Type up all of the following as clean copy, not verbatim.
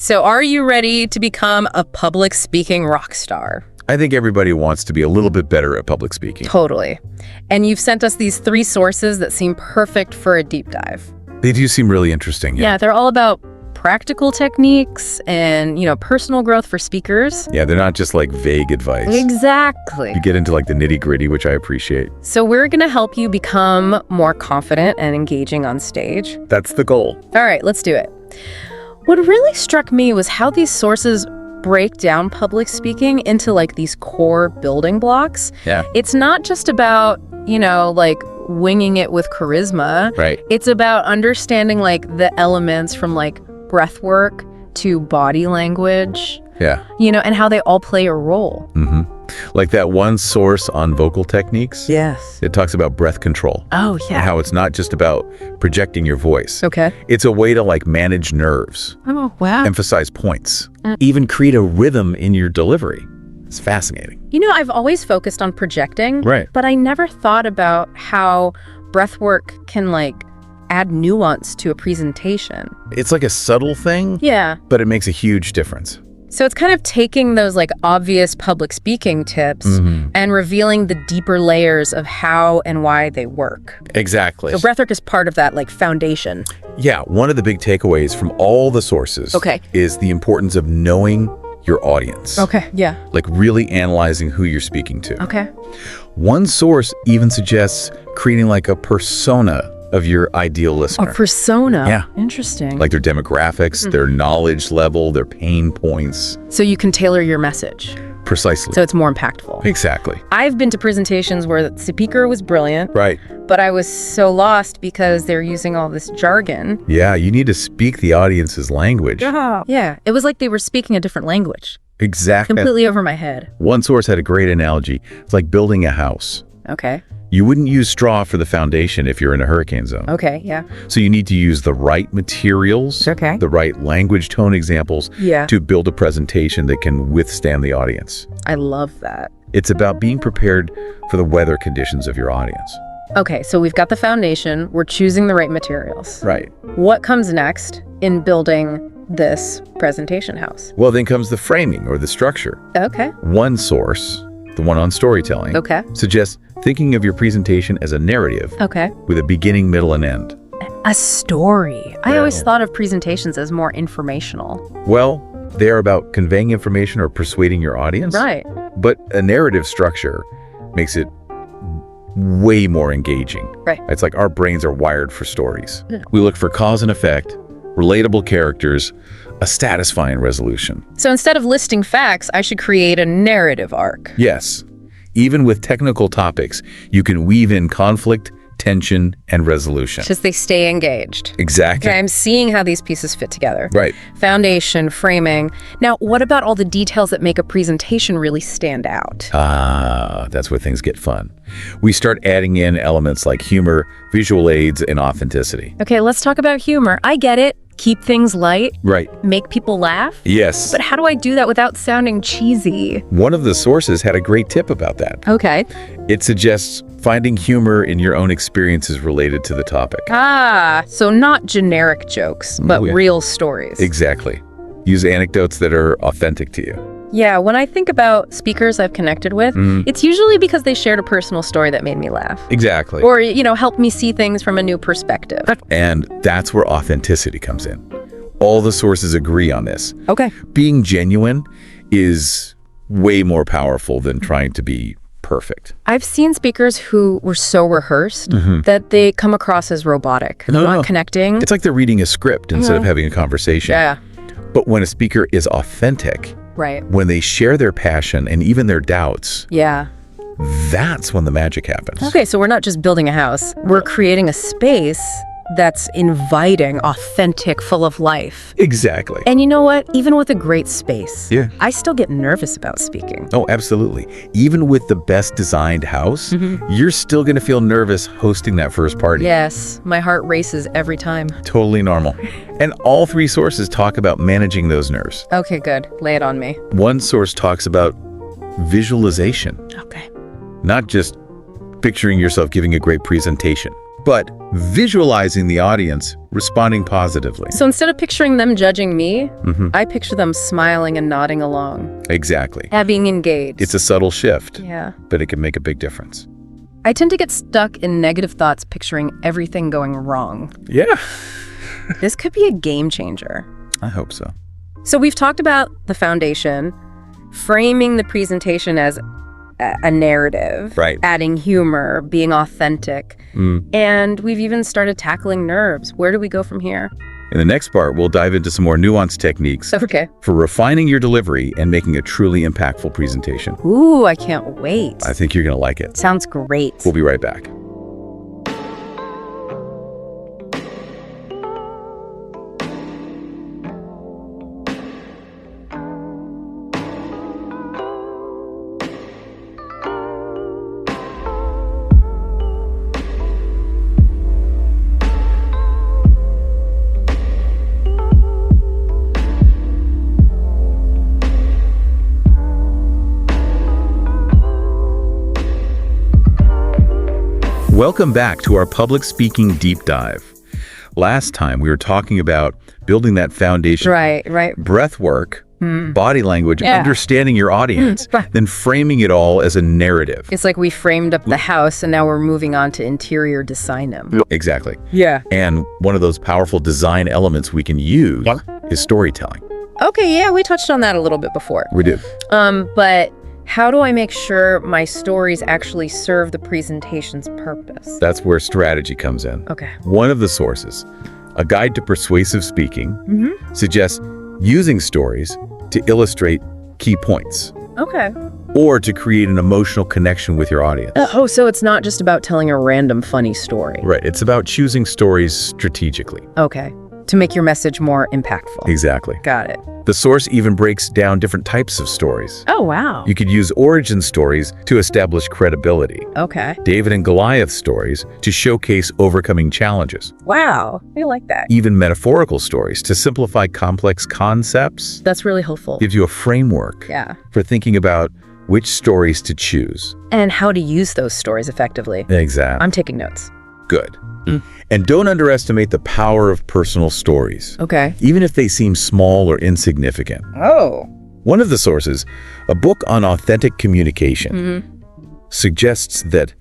so are you ready to become a public speaking rock star? I think everybody wants to be a little bit better at public speaking. Totally. And you've sent us these 3 sources that seem perfect for a deep dive. They do seem really interesting. Yeah, they're all about practical techniques and, personal growth for speakers. Yeah, they're not just like vague advice. Exactly. You get into like the nitty-gritty, which I appreciate. So we're going to help you become more confident and engaging on stage. That's the goal. All right, let's do it. What really struck me was how these sources break down public speaking into like these core building blocks. Yeah. It's not just about, like winging it with charisma. Right. It's about understanding like the elements from like breath work to body language. Yeah. And how they all play a role. Mm-hmm. Like that one source on vocal techniques. Yes. It talks about breath control. Oh, yeah. And how it's not just about projecting your voice. Okay. It's a way to like manage nerves, Oh, wow. emphasize points, even create a rhythm in your delivery. It's fascinating. I've always focused on projecting. Right. But I never thought about how breath work can like add nuance to a presentation. It's like a subtle thing, Yeah. but it makes a huge difference. So it's kind of taking those like obvious public speaking tips and revealing the deeper layers of how and why they work. Exactly. So breathwork is part of that like foundation. Yeah, one of the big takeaways from all the sources is the importance of knowing your audience. Okay. Yeah. Like really analyzing who you're speaking to. Okay. One source even suggests creating like a persona of your ideal listener. A persona. Yeah. Interesting. Like their demographics, their knowledge level, their pain points. So you can tailor your message. Precisely. So it's more impactful. Exactly. I've been to presentations where the speaker was brilliant. Right. But I was so lost because they're using all this jargon. Yeah, you need to speak the audience's language. Yeah. It was like they were speaking a different language. Exactly. Completely over my head. One source had a great analogy. It's like building a house. Okay. You wouldn't use straw for the foundation if you're in a hurricane zone. Okay, yeah. So you need to use the right materials, Okay. the right language tone examples Yeah. to build a presentation that can withstand the audience. I love that. It's about being prepared for the weather conditions of your audience. Okay, so we've got the foundation. We're choosing the right materials. Right. What comes next in building this presentation house? Well, then comes the framing or the structure. Okay. One source, the one on storytelling, Okay. suggests thinking of your presentation as a narrative Okay. with a beginning, middle, and end. A story. I Yeah. always thought of presentations as more informational. Well, they are about conveying information or persuading your audience. Right. But a narrative structure makes it way more engaging. Right. It's like our brains are wired for stories. Yeah. We look for cause and effect, relatable characters, a satisfying resolution. So instead of listing facts, I should create a narrative arc. Yes, even with technical topics, you can weave in conflict, tension, and resolution. Just they stay engaged. Exactly. Okay, I'm seeing how these pieces fit together. Right. Foundation, framing. Now, what about all the details that make a presentation really stand out? That's where things get fun. We start adding in elements like humor, visual aids, and authenticity. Okay, let's talk about humor. I get it. Keep things light, Right. make people laugh. Yes. But how do I do that without sounding cheesy? One of the sources had a great tip about that. Okay. It suggests finding humor in your own experiences related to the topic. So not generic jokes, but Oh, yeah. real stories. Exactly. Use anecdotes that are authentic to you. Yeah, when I think about speakers I've connected with, it's usually because they shared a personal story that made me laugh. Exactly. Or, helped me see things from a new perspective. And that's where authenticity comes in. All the sources agree on this. Okay. Being genuine is way more powerful than trying to be perfect. I've seen speakers who were so rehearsed that they come across as robotic, not connecting. It's like they're reading a script instead of having a conversation. Yeah, But when a speaker is authentic, right. when they share their passion and even their doubts, Yeah. that's when the magic happens. Okay, so we're not just building a house. We're creating a space that's inviting, authentic, full of life. Exactly. And you know what? Even with a great space, Yeah. I still get nervous about speaking. Oh, absolutely. Even with the best designed house, you're still going to feel nervous hosting that first party. Yes, my heart races every time. Totally normal. And all three sources talk about managing those nerves. Okay, good. Lay it on me. One source talks about visualization, Okay. not just picturing yourself giving a great presentation. but visualizing the audience responding positively. So instead of picturing them judging me, I picture them smiling and nodding along. Exactly. Being engaged. It's a subtle shift, Yeah. but it can make a big difference. I tend to get stuck in negative thoughts, picturing everything going wrong. Yeah, This could be a game changer. I hope so. So we've talked about the foundation, framing the presentation as a narrative, Right. adding humor, being authentic, and we've even started tackling nerves. Where do we go from here? In the next part, we'll dive into some more nuanced techniques Okay. for refining your delivery and making a truly impactful presentation. Ooh, I can't wait. I think you're going to like it. Sounds great. We'll be right back. Welcome back to our public speaking deep dive. Last time we were talking about building that foundation, Right. breath work, body language, Yeah. understanding your audience, then framing it all as a narrative. It's like we framed up the house and now we're moving on to interior design. Exactly. Yeah. And one of those powerful design elements we can use is storytelling. Okay, yeah, we touched on that a little bit before. We did. But how do I make sure my stories actually serve the presentation's purpose? That's where strategy comes in. Okay. One of the sources, A Guide to Persuasive Speaking, suggests using stories to illustrate key points Okay. or to create an emotional connection with your audience. So it's not just about telling a random funny story. Right. It's about choosing stories strategically. Okay. To make your message more impactful. Exactly. Got it. The source even breaks down different types of stories. Oh, wow. You could use origin stories to establish credibility, Okay. David and Goliath stories to showcase overcoming challenges, Wow. I like that. even metaphorical stories to simplify complex concepts. That's really helpful. Gives you a framework Yeah. for thinking about which stories to choose. And how to use those stories effectively. Exactly. I'm taking notes. Good. And don't underestimate the power of personal stories, Okay. even if they seem small or insignificant. Oh. One of the sources, a book on authentic communication, suggests that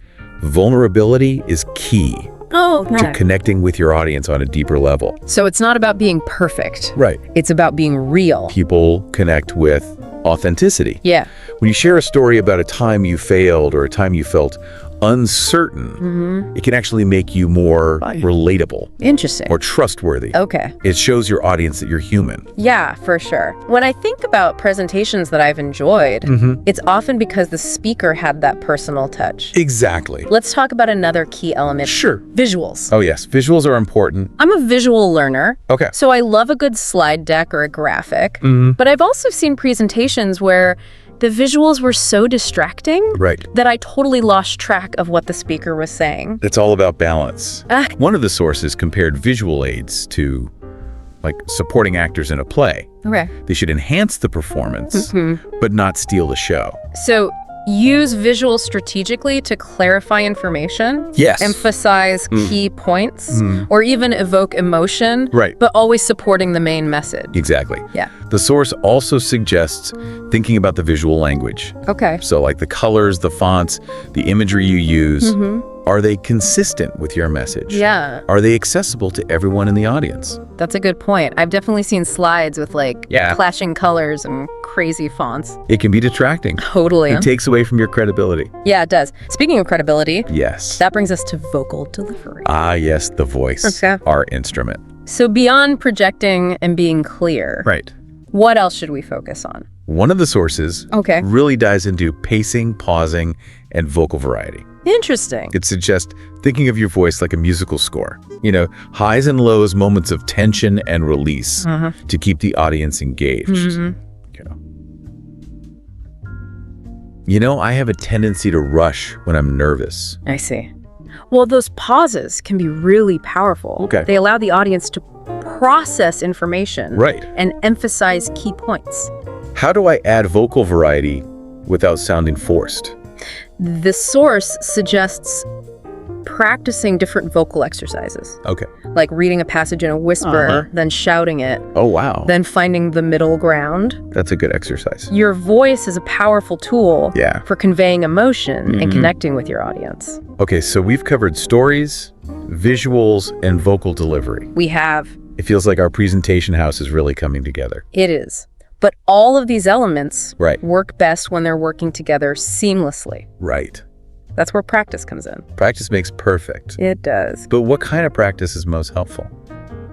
vulnerability is key Oh, to connecting with your audience on a deeper level. So it's not about being perfect. Right. It's about being real. People connect with authenticity. Yeah. When you share a story about a time you failed or a time you felt uncertain, it can actually make you more relatable, Interesting. more trustworthy. Okay. It shows your audience that you're human. Yeah, for sure. When I think about presentations that I've enjoyed, it's often because the speaker had that personal touch. Exactly. Let's talk about another key element. Sure. Visuals. Oh, yes. Visuals are important. I'm a visual learner. Okay. So I love a good slide deck or a graphic. But I've also seen presentations where the visuals were so distracting Right. that I totally lost track of what the speaker was saying. It's all about balance. Ah. One of the sources compared visual aids to, like, supporting actors in a play. Okay. They should enhance the performance, but not steal the show. So use visuals strategically to clarify information, Yes. emphasize key points, or even evoke emotion, Right. but always supporting the main message. Exactly. Yeah. The source also suggests thinking about the visual language. Okay. So, like the colors, the fonts, the imagery you use, are they consistent with your message? Yeah, Are they accessible to everyone in the audience? that's a good point. I've definitely seen slides with clashing colors and crazy fonts. It can be detracting. Totally. It takes away from your credibility. Yeah, it does. Speaking of credibility, Yes. that brings us to vocal delivery. Ah, yes, the voice, Okay. our instrument. So beyond projecting and being clear, Right. what else should we focus on? One of the sources Okay. really dives into pacing, pausing, and vocal variety. Interesting. It suggests thinking of your voice like a musical score. You know, highs and lows, moments of tension and release to keep the audience engaged. You know, I have a tendency to rush when I'm nervous. I see. Well, those pauses can be really powerful. Okay. They allow the audience to process information Right. and emphasize key points. How do I add vocal variety without sounding forced? The source suggests practicing different vocal exercises, Okay. like reading a passage in a whisper, then shouting it, Oh, wow. then finding the middle ground. That's a good exercise. Your voice is a powerful tool Yeah. for conveying emotion and connecting with your audience. Okay, so we've covered stories, visuals, and vocal delivery. We have. It feels like our presentation house is really coming together. It is. But all of these elements Right. work best when they're working together seamlessly. Right. That's where practice comes in. Practice makes perfect. It does. But what kind of practice is most helpful?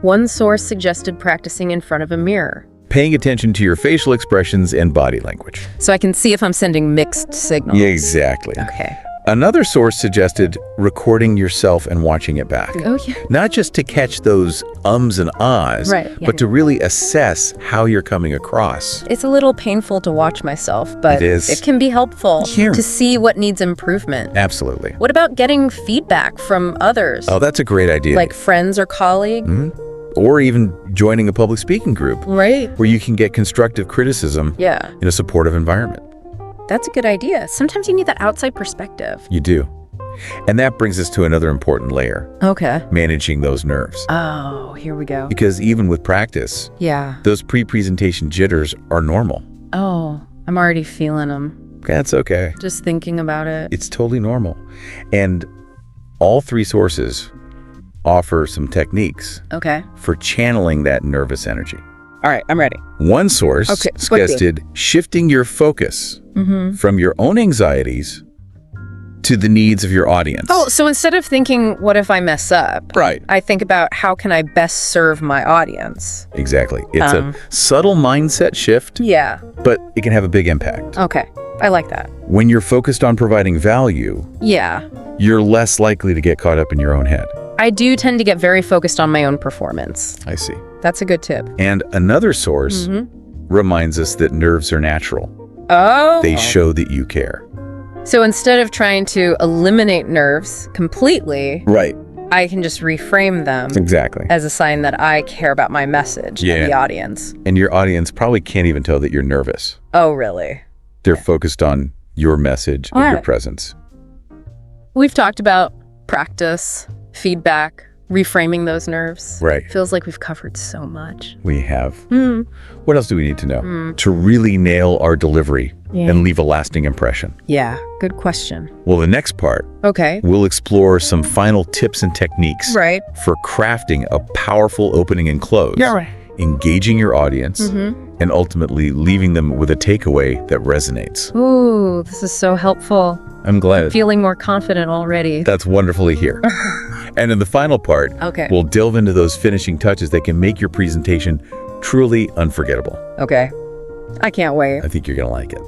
One source suggested practicing in front of a mirror, Paying attention to your facial expressions and body language. so I can see if I'm sending mixed signals. Yeah, exactly. Okay. Another source suggested recording yourself and watching it back. Oh, yeah. Not just to catch those ums and ahs, Right, yeah. but to really assess how you're coming across. It's a little painful to watch myself, but It is. it can be helpful Here. to see what needs improvement. Absolutely. What about getting feedback from others, Oh, that's a great idea. like friends or colleagues? Or even joining a public speaking group Right. where you can get constructive criticism Yeah, in a supportive environment. that's a good idea. Sometimes you need that outside perspective. You do. And that brings us to another important layer, Okay. managing those nerves. Oh, here we go. Because even with practice, Yeah. those pre-presentation jitters are normal. Oh, I'm already feeling them. That's okay. Just thinking about it. It's totally normal. And all three sources offer some techniques Okay. for channeling that nervous energy. All right, I'm ready. One source Okay, suggested shifting your focus from your own anxieties to the needs of your audience. Oh, so instead of thinking, what if I mess up? Right. I think about how can I best serve my audience? Exactly. It's a subtle mindset shift, Yeah. but it can have a big impact. Okay. I like that. When you're focused on providing value, Yeah. you're less likely to get caught up in your own head. I do tend to get very focused on my own performance. I see. That's a good tip. And another source reminds us that nerves are natural. Oh. They show that you care. So instead of trying to eliminate nerves completely, Right. I can just reframe them Exactly. as a sign that I care about my message Yeah. and the audience. And your audience probably can't even tell that you're nervous. Oh, really? They're focused on your message and your Alright. presence. We've talked about practice, feedback, reframing those nerves. Right. Feels like we've covered so much. We have. What else do we need to know to really nail our delivery and leave a lasting impression? Yeah, good question. Well, the next part, Okay. we'll explore some final tips and techniques Right. for crafting a powerful opening and close, engaging your audience, and ultimately leaving them with a takeaway that resonates. Ooh, this is so helpful. I'm glad. Feeling more confident already. That's wonderful to hear. And in the final part, Okay. we'll delve into those finishing touches that can make your presentation truly unforgettable. Okay. I can't wait. I think you're going to like it.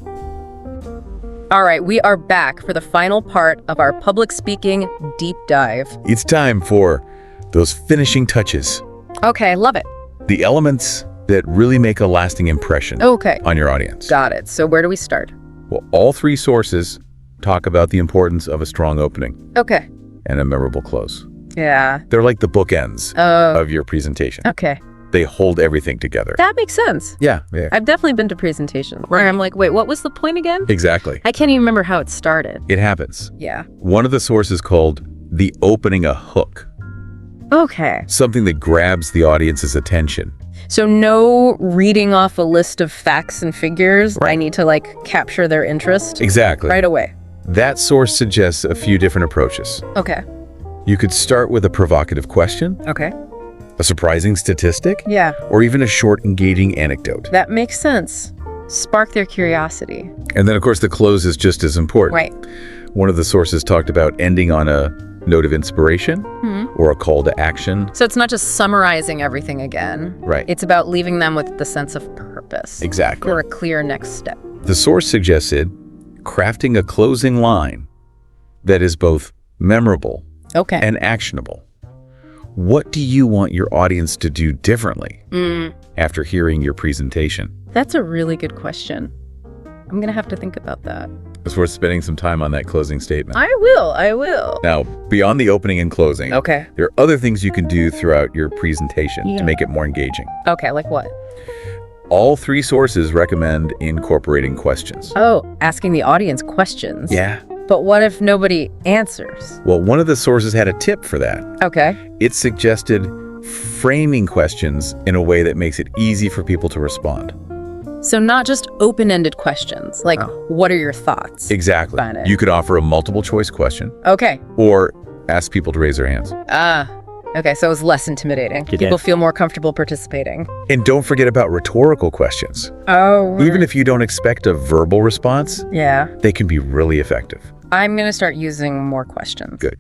All right, we are back for the final part of our public speaking deep dive. It's time for those finishing touches, Okay, love it. the elements that really make a lasting impression Okay, on your audience. got it. So where do we start? Well, all three sources talk about the importance of a strong opening Okay. and a memorable close. Yeah. They're like the bookends Oh, of your presentation. okay. They hold everything together. That makes sense. Yeah. I've definitely been to presentations where I'm like, wait, what was the point again? Exactly. I can't even remember how it started. It happens. Yeah. One of the sources called the opening a hook, Okay. something that grabs the audience's attention. So no reading off a list of facts and figures. I need to like capture their interest Exactly. right away. That source suggests a few different approaches. Okay. You could start with a provocative question, Okay. a surprising statistic, Yeah. or even a short, engaging anecdote. That makes sense. Spark their curiosity. And then, of course, the close is just as important. Right. One of the sources talked about ending on a note of inspiration or a call to action. So it's not just summarizing everything again. Right. It's about leaving them with the sense of purpose. Exactly. Or a clear next step. The source suggested crafting a closing line that is both memorable Okay. and actionable. What do you want your audience to do differently after hearing your presentation? That's a really good question. I'm going to have to think about that. It's worth spending some time on that closing statement. I will. Now, beyond the opening and closing, Okay. there are other things you can do throughout your presentation to make it more engaging. Okay, like what? All three sources recommend incorporating questions. Oh, asking the audience questions. Yeah. But what if nobody answers? Well, one of the sources had a tip for that. Okay. It suggested framing questions in a way that makes it easy for people to respond. So not just open-ended questions, like, what are your thoughts? Exactly. Got it. You could offer a multiple choice question Okay. or ask people to raise their hands. Okay, so it was less intimidating. People feel more comfortable participating. And don't forget about rhetorical questions. Oh. Even if you don't expect a verbal response, Yeah. they can be really effective. I'm going to start using more questions. Good.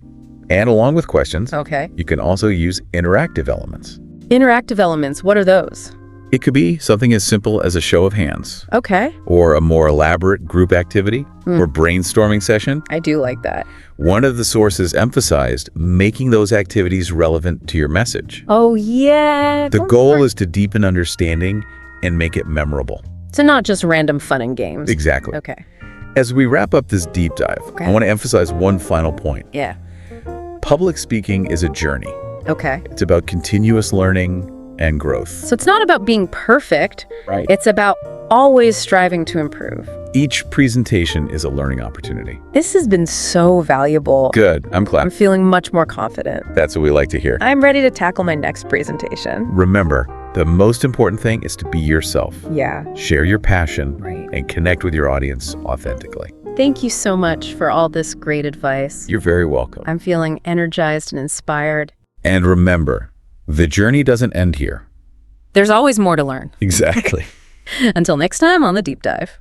And along with questions, Okay. you can also use interactive elements. Interactive elements, what are those? It could be something as simple as a show of hands, Okay. or a more elaborate group activity, or brainstorming session. I do like that. One of the sources emphasized making those activities relevant to your message. Oh, yeah. The goal is to deepen understanding and make it memorable. So not just random fun and games. Exactly. Okay. As we wrap up this deep dive, I want to emphasize one final point. Yeah. Public speaking is a journey. Okay. It's about continuous learning and growth. So it's not about being perfect. Right. It's about always striving to improve. Each presentation is a learning opportunity. This has been so valuable. Good. I'm I'm glad. feeling much more confident. That's what we like to hear. I'm ready to tackle my next presentation. Remember, the most important thing is to be yourself. Yeah. Share your passion Right. and connect with your audience authentically. Thank you so much for all this great advice. You're very welcome. I'm feeling energized and inspired. And remember, the journey doesn't end here. There's always more to learn. Exactly. Until next time on The Deep Dive.